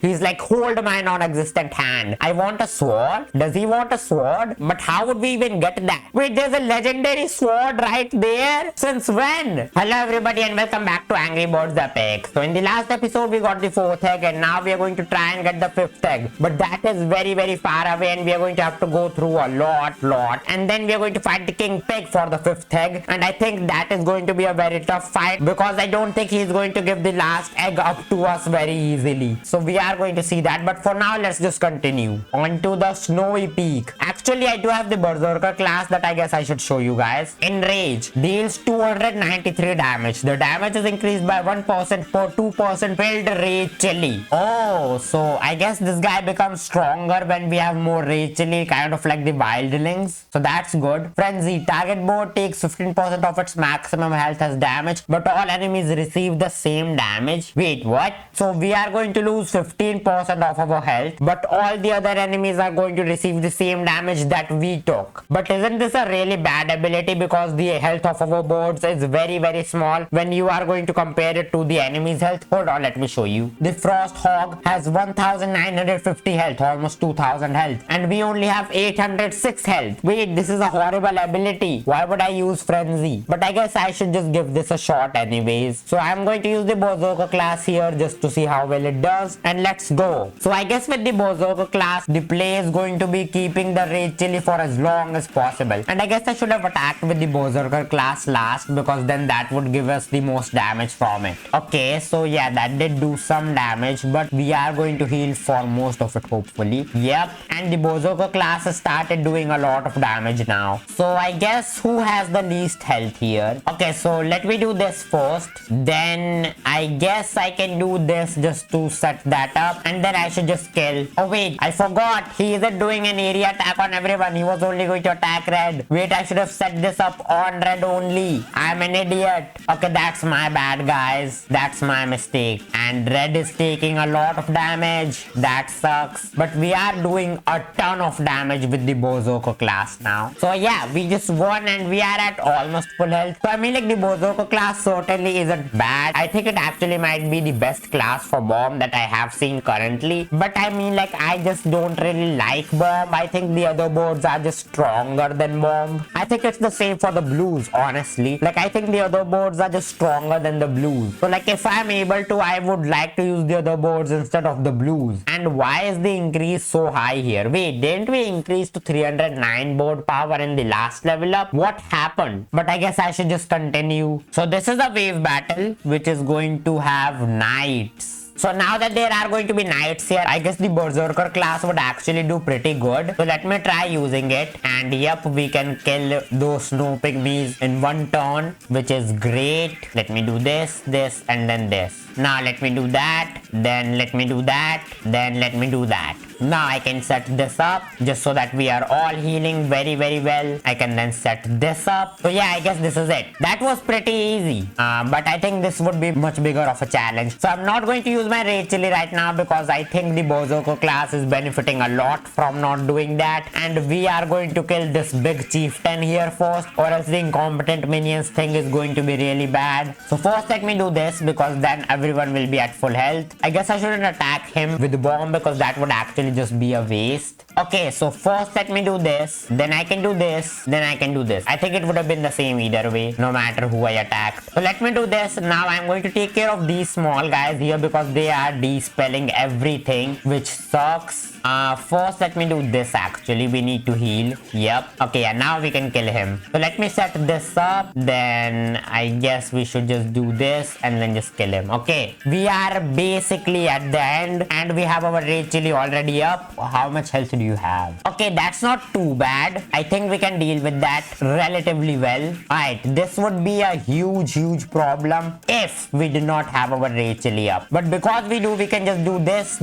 He's like, hold my non-existent hand. I want a sword. Does he want a sword? But how would we even get that? Wait, there's a legendary sword right there. Since when? Hello everybody and welcome back to Angry Birds Epic. So in the last episode we got the 4th egg and now we are going to try and get the 5th egg. But that is very far away and we are going to have to go through a lot. And then we are going to fight the King Pig for the 5th egg. And I think that is going to be a very tough fight because I don't think he's going to give the last egg up to us very easily. So we are going to see that. But for now, let's just continue. On to the Snowy Peak. Actually, I do have the Berserker class that I guess I should show you guys. Enrage. Deals 293 damage. The damage is increased by 1% for 2% build Rage Chili. Oh, so I guess this guy becomes stronger when we have more Rage Chili, kind of like the Wildlings. So that's good. Frenzy. Target board takes 15% of its maximum health as damage, but all enemies receive the same damage. Wait, what? So we are going to lose 15% of our health, but all the other enemies are going to receive the same damage that we took. But isn't this a really bad ability because the health of our boards is very small when you are going to compare it to the enemy's health? Hold on, let me show you. The Frost Hog has 1950 health, almost 2000 health, and we only have 806 health. Wait, this is a horrible ability. Why would I use Frenzy? But I guess I should just give this a shot anyways. So I'm going to use the Berserker class here just to see how well it does, and let's go. So I guess with the Berserker class, the play is going to be keeping the Rage Chili for as long as possible. And I guess I should have attacked with the Berserker class last because then that would give us the most damage from it. Okay, so yeah, that did do some damage, but we are going to heal for most of it hopefully. Yep, and the Berserker class has started doing a lot of damage now. So I guess who has the least health here? Okay, so let me do this first. Then I guess I can do this just to set that up, and then I should just kill. Oh wait, I forgot. He isn't doing an area attack on everyone. He was only going to attack red. Wait, I should have set this up on red only. I'm an idiot. Okay, that's my bad, guys. That's my mistake. And red is taking a lot of damage. That sucks. But we are doing a ton of damage with the Berserker class now. So yeah, we just won and we are at almost full health. So I mean, like, the Berserker class certainly isn't bad. I think it actually might be the best class for bomb that I have seen currently. But I mean, like, I just don't really like bomb. I think the other boards are just stronger than bomb. I think it's the same for the blues, honestly. Like, I think the other boards are just stronger than the blues. So like, if I'm able to, I would like to use the other boards instead of the blues. And why is the increase so high here? Wait, didn't we increase to 309 board power in the last level up? What happened? But I guess I should just continue. So this is a wave battle which is going to have knights. So now that there are going to be knights here, I guess the Berserker class would actually do pretty good. So let me try using it. And yep, we can kill those snow pygmies in one turn, which is great. Let me do this, this, and then this. Now let me do that. Then let me do that. Then let me do that. Now I can set this up just so that we are all healing very well. I can then set this up. So yeah, I guess this is it. That was pretty easy. But I think this would be much bigger of a challenge. So I'm not going to use my Rage Chili right now because I think the Berserker class is benefiting a lot from not doing that. And we are going to kill this big chieftain here first, or else the incompetent minions thing is going to be really bad. So first let me do this because then everyone will be at full health. I guess I shouldn't attack him with the bomb because that would actually just be a waste. Okay, so first let me do this, then I can do this, then I can do this. I think it would have been the same either way, no matter who I attacked. So let me do this. Now I'm going to take care of these small guys here because they are dispelling everything, which sucks. First let me do this actually. We need to heal. Yep. Okay, and now we can kill him. So let me set this up. Then I guess we should just do this and then just kill him. Okay. We are basically at the end and we have our Rage Chili already up. How much health do you have? Okay, that's not too bad. I think we can deal with that relatively well. Alright, this would be a huge problem if we do not have our Rage Chili up. But because we do, we can just do this,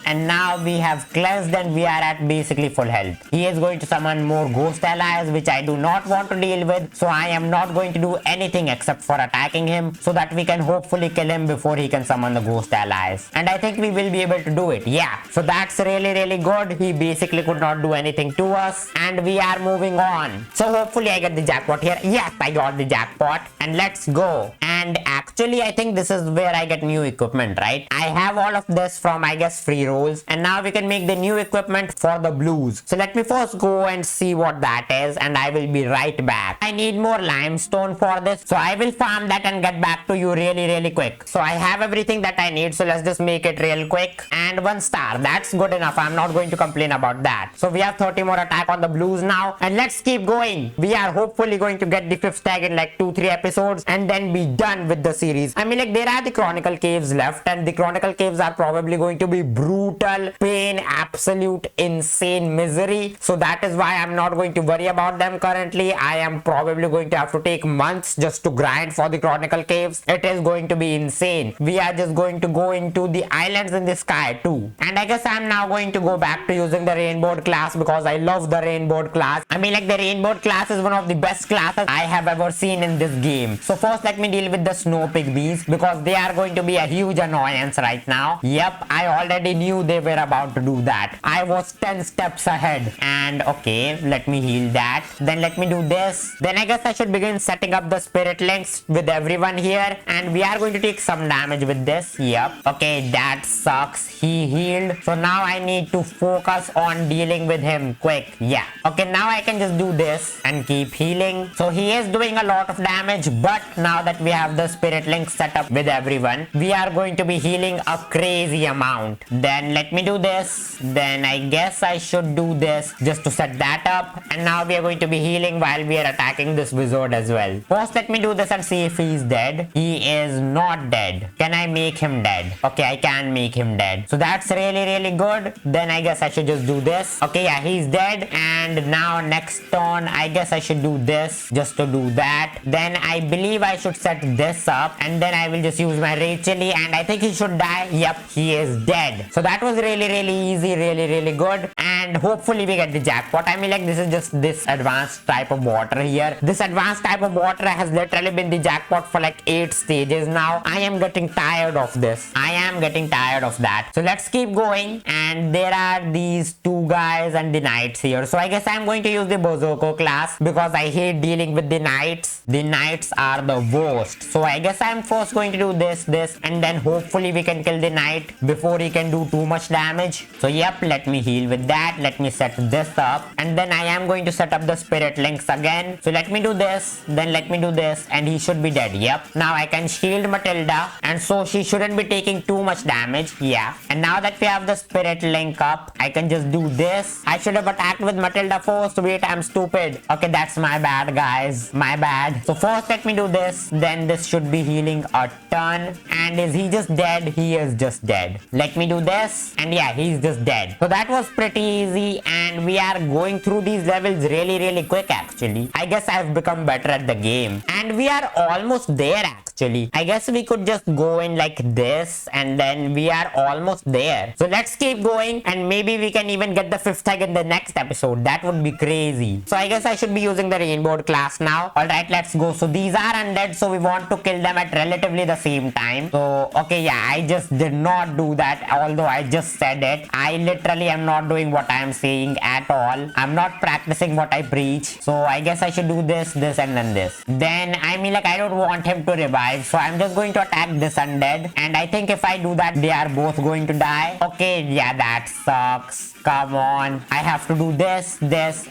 and now we have cleansed and we are at basically full health. He is going to summon more ghost allies, which I do not want to deal with. So I am not going to do anything except for attacking him so that we can hopefully kill him before he can summon the ghost allies. And I think we will be able to do it. Yeah. So that's really good. He basically could not do anything to us and we are moving on. So hopefully I get the jackpot here. Yes, I got the jackpot and let's go. And actually actually, I think this is where I get new equipment, right? I have all of this from, I guess, free rolls, and now we can make the new equipment for the blues. So let me first go and see what that is, and I will be right back. I need more limestone for this, so I will farm that and get back to you really quick. So I have everything that I need, so let's just make it real quick. And 1 star, that's good enough. I'm not going to complain about that. So we have 30 more attack on the blues now, and let's keep going. We are hopefully going to get the 5th tag in like 2-3 episodes and then be done with the series. I mean, like, there are the Chronicle caves left, and the Chronicle caves are probably going to be brutal pain, absolute insane misery. So that is why I'm not going to worry about them currently. I am probably going to have to take months just to grind for the Chronicle caves. It is going to be insane. We are just going to go into the islands in the sky too. And I guess I'm now going to go back to using the Rainbow class because I love the Rainbow class. I mean, like, the Rainbow class is one of the best classes I have ever seen in this game. So first, let me deal with the Snow Pygmies because they are going to be a huge annoyance right now. Yep, I already knew they were about to do that. I was 10 steps ahead. And okay, let me heal that. Then let me do this. Then I guess I should begin setting up the spirit links with everyone here, and we are going to take some damage with this. Yep. Okay, that sucks. He healed. So now I need to focus on dealing with him quick. Yeah. Okay, now I can just do this and keep healing. So he is doing a lot of damage, but now that we have the spirit link set up with everyone, we are going to be healing a crazy amount. Then let me do this. Then I guess I should do this just to set that up. And now we are going to be healing while we are attacking this wizard as well. First, let me do this and see if he's dead. He is not dead. Can I make him dead? Okay, I can make him dead. So that's really good. Then I guess I should just do this. Okay, yeah, he's dead. And now next turn, I guess I should do this just to do that. Then I believe I should set this up, and then I will just use my Racheli, and I think he should die. Yep, he is dead. So that was really easy, really good. And hopefully we get the jackpot. I mean, like, this is just this advanced type of water here. This advanced type of water has literally been the jackpot for like 8 stages now. I am getting tired of this. I am getting tired of that. So let's keep going. And there are these 2 guys and the knights here. So I guess I'm going to use the Berserker class because I hate dealing with the knights. The knights are the worst. So I guess I'm first going to do this, and then hopefully we can kill the knight before he can do too much damage. So yep, let me heal with that. Let me set this up, and then I am going to set up the spirit links again. So let me do this, then let me do this, and he should be dead. Yep. Now I can shield Matilda, and so she shouldn't be taking too much damage. Yeah. And now that we have the spirit link up, I can just do this. I should have attacked with Matilda first. Wait, I'm stupid. Okay, that's my bad, guys. My bad. So first let me do this, then this should be healing a ton. And is he just dead? He is just dead. Let me do this, and yeah, he's just dead. So that was pretty easy, and we are going through these levels really quick actually. I guess I've become better at the game, and we are almost there actually. I guess we could just go in like this, and then we are almost there. So let's keep going, and maybe we can even get the 5th tag in the next episode. That would be crazy. So I guess I should be using the Rainbow class now. Alright, let's go. So these are undead, so we want to kill them at relatively the same time. So okay, yeah, I just did not do that, although I just said it. I literally am not doing what I am saying at all. I'm not practicing what I preach. So I guess I should do this, and then this. Then I mean, like, I don't want him to revive, so I'm just going to attack this undead, and I think if I do that, they are both going to die. Okay, yeah, that sucks. Come on. I have to do this,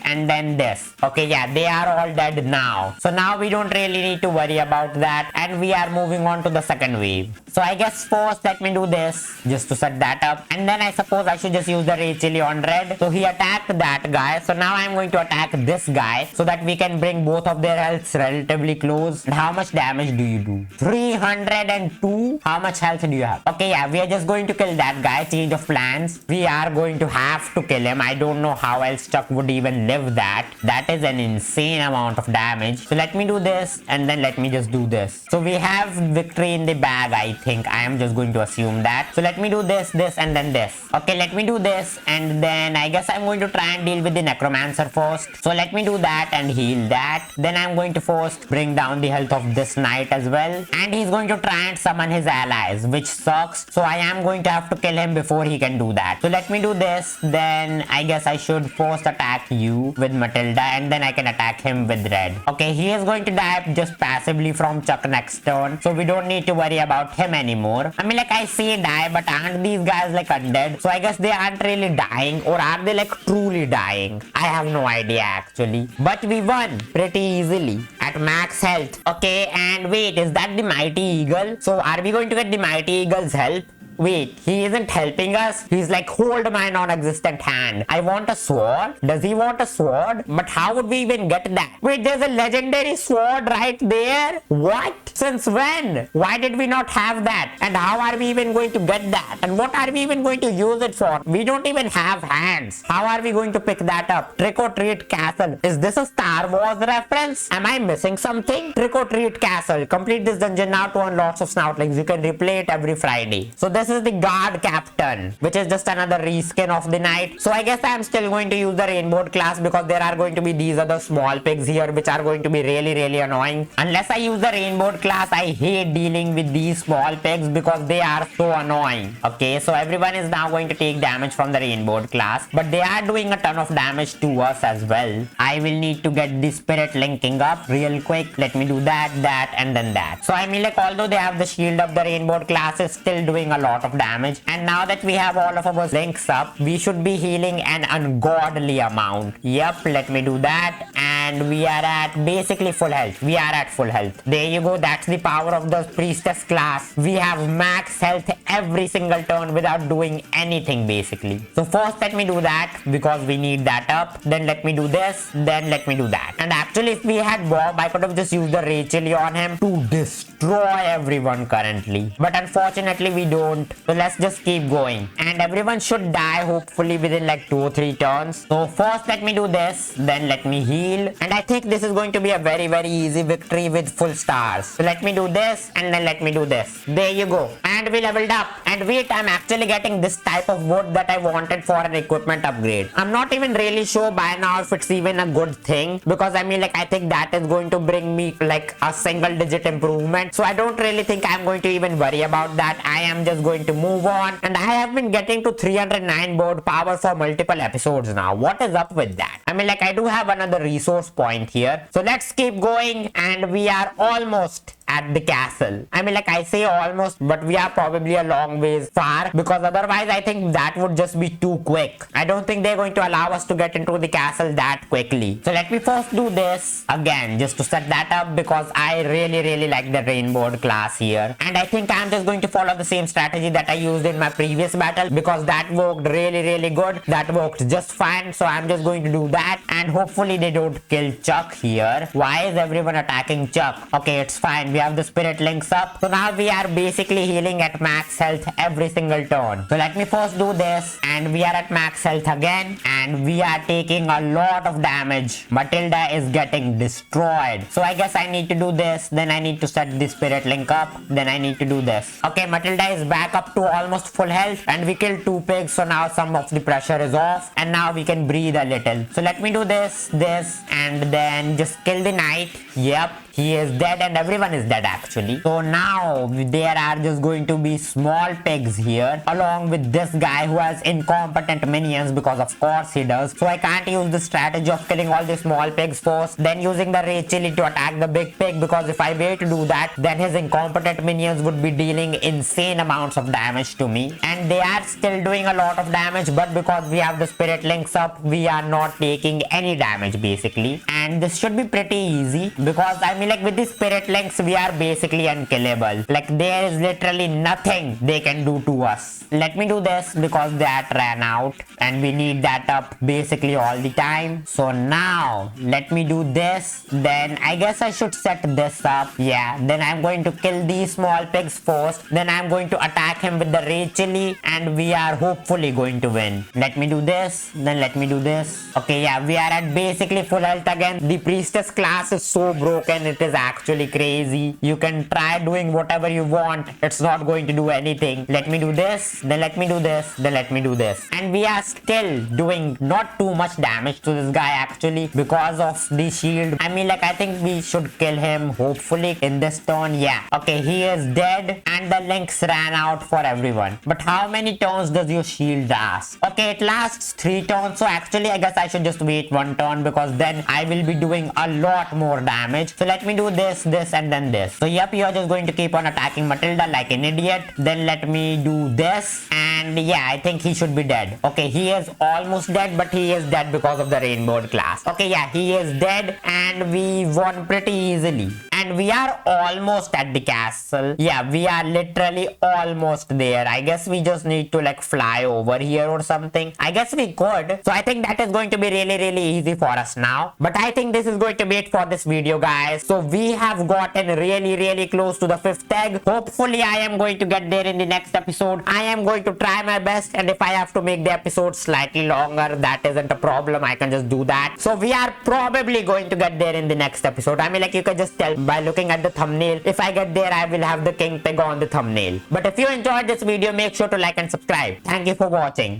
and then this. Okay, yeah, they are all dead now. So now we don't really need to worry about that, and we are moving on to the second wave. So I guess first let me do this just to set that up, and then I suppose I should just use the Racheli on red. So he attacked that guy. So now I'm going to attack this guy so that we can bring both of their healths relatively close. And how much damage do you do? 302? How much health do you have? Okay, yeah, we are just going to kill that guy. Change of plans. We are going to have to kill him. I don't know how else Chuck would even live that. That is an insane amount of damage. So let me do this, and then let me just do this. So we have victory in the bag, I think. I am just going to assume that. So let me do this, this, and then this. Okay, let me do this, and then I guess I'm going to try and deal with the necromancer first. So let me do that and heal that. Then I'm going to first bring down the health of this knight as well. And he's going to try and summon his allies, which sucks. So I am going to have to kill him before he can do that. So let me do this. Then I guess I should first attack you with Matilda, and then I can attack him with red. Okay, he is going to die just passively from Chuck next turn. So we don't need to worry about him anymore. I mean, like, I say die, but aren't these guys like undead? So I guess they aren't really dying, or are they like truly dying? I have no idea actually. But we won pretty easily at max health. Okay, and wait, is that the Mighty Eagle? So are we going to get the Mighty Eagle's help? Wait, he isn't helping us? He's like, hold my non-existent hand. I want a sword. Does he want a sword? But how would we even get that? Wait, there's a legendary sword right there? What? Since when? Why did we not have that? And how are we even going to get that? And what are we even going to use it for? We don't even have hands. How are we going to pick that up? Trick or Treat Castle. Is this a Star Wars reference? Am I missing something? Trick or Treat Castle. Complete this dungeon now to earn lots of snoutlings. You can replay it every Friday. So this is the guard captain, which is just another reskin of the knight. So I guess I'm still going to use the rainbow class because there are going to be these other small pigs here which are going to be really annoying. Unless I use the rainbow class, I hate dealing with these small pigs because they are so annoying. Okay, so everyone is now going to take damage from the rainbow class, but they are doing a ton of damage to us as well. I will need to get the spirit linking up real quick. Let me do that, and then that. So I mean, like, although they have the shield up, the rainbow class is still doing a lot of damage. And now that we have all of our links up, we should be healing an ungodly amount. Yep, let me do that. And we are at basically full health. We are at full health. There you go. That's the power of the priestess class. We have max health every single turn without doing anything basically. So first let me do that because we need that up. Then let me do this. Then let me do that. And actually, if we had Bob, I could have just used the Rachel on him to destroy everyone currently. But unfortunately, we don't. So let's just keep going. And everyone should die hopefully within like 2 or 3 turns. So first let me do this. Then let me heal. And I think this is going to be a very easy victory with full stars. So let me do this and then let me do this. There you go. And we leveled up. And wait, I'm actually getting this type of wood that I wanted for an equipment upgrade. I'm not even really sure by now if it's even a good thing, because I mean, like, I think that is going to bring me like a single digit improvement. So I don't really think I'm going to even worry about that. I am just going to move on. And I have been getting to 309 board power for multiple episodes now. What is up with that? I mean, like, I do have another resource point here. So let's keep going, and we are almost at the castle. I mean, like, I say almost, but we are probably a long ways far, because otherwise I think that would just be too quick. I don't think they're going to allow us to get into the castle that quickly. So let me first do this again just to set that up, because I really like the rainbow class here. And I think I'm just going to follow the same strategy that I used in my previous battle, because that worked really good. That worked just fine. So I'm just going to do that, and hopefully they don't kill Chuck here. Why is everyone attacking Chuck? Okay, it's fine. We have the spirit links up. So now we are basically healing at max health every single turn. So let me first do this, and we are at max health again, and we are taking a lot of damage. Matilda is getting destroyed. So I guess I need to do this, then I need to set the spirit link up, then I need to do this. Okay, Matilda is back up to almost full health, and we killed 2 pigs, so now some of the pressure is off, and now we can breathe a little. So let me do this, and then just kill the knight. Yep, he is dead, and everyone is dead actually. So now there are just going to be small pigs here, along with this guy who has incompetent minions, because of course he does. So I can't use the strategy of killing all the small pigs first, then using the Rachel to attack the big pig, because if I wait to do that, then his incompetent minions would be dealing insane amounts of damage to me. And they are still doing a lot of damage, but because we have the spirit links up, we are not taking any damage basically. And this should be pretty easy, because I mean, like, with the spirit links, we are basically unkillable. Like, there is literally nothing they can do to us. Let me do this because that ran out, and we need that up up basically all the time. So now let me do this. Then I guess I should set this up. Yeah, then I'm going to kill these small pigs first. Then I'm going to attack him with the Rage Chili, and we are hopefully going to win. Let me do this. Then let me do this. Okay, yeah, we are at basically full health again. The priestess class is so broken, it is actually crazy. You can try doing whatever you want, it's not going to do anything. Let me do this, then let me do this, then let me do this, and we are still doing not too much damage to this guy actually because of the shield. I mean, like, I think we should kill him hopefully in this turn. Yeah, okay, he is dead and the links ran out for everyone. But how many turns does your shield last? Okay, it lasts 3 turns, so actually I guess I should just wait 1 turn because then I will be doing a lot more damage. So let me do this, and then this. So yep, you're just going to keep on attacking Matilda like an idiot. Then let me do this, and yeah, I think he should be dead. Okay, he is almost dead, but he is dead because of the Rainbow class. Okay, yeah, he is dead and we won pretty easily. And we are almost at the castle. Yeah, we are literally almost there. I guess we just need to like fly over here or something. I guess we could. So I think that is going to be really easy for us now. But I think this is going to be it for this video, guys. So we have gotten really close to the 5th egg. Hopefully I am going to get there in the next episode. I am going to try my best, and if I have to make the episode slightly longer, that isn't a problem. I can just do that. So we are probably going to get there in the next episode. I mean, like, you can just tell by looking at the thumbnail. If I get there, I will have the king pig on the thumbnail. But if you enjoyed this video, make sure to like and subscribe. Thank you for watching.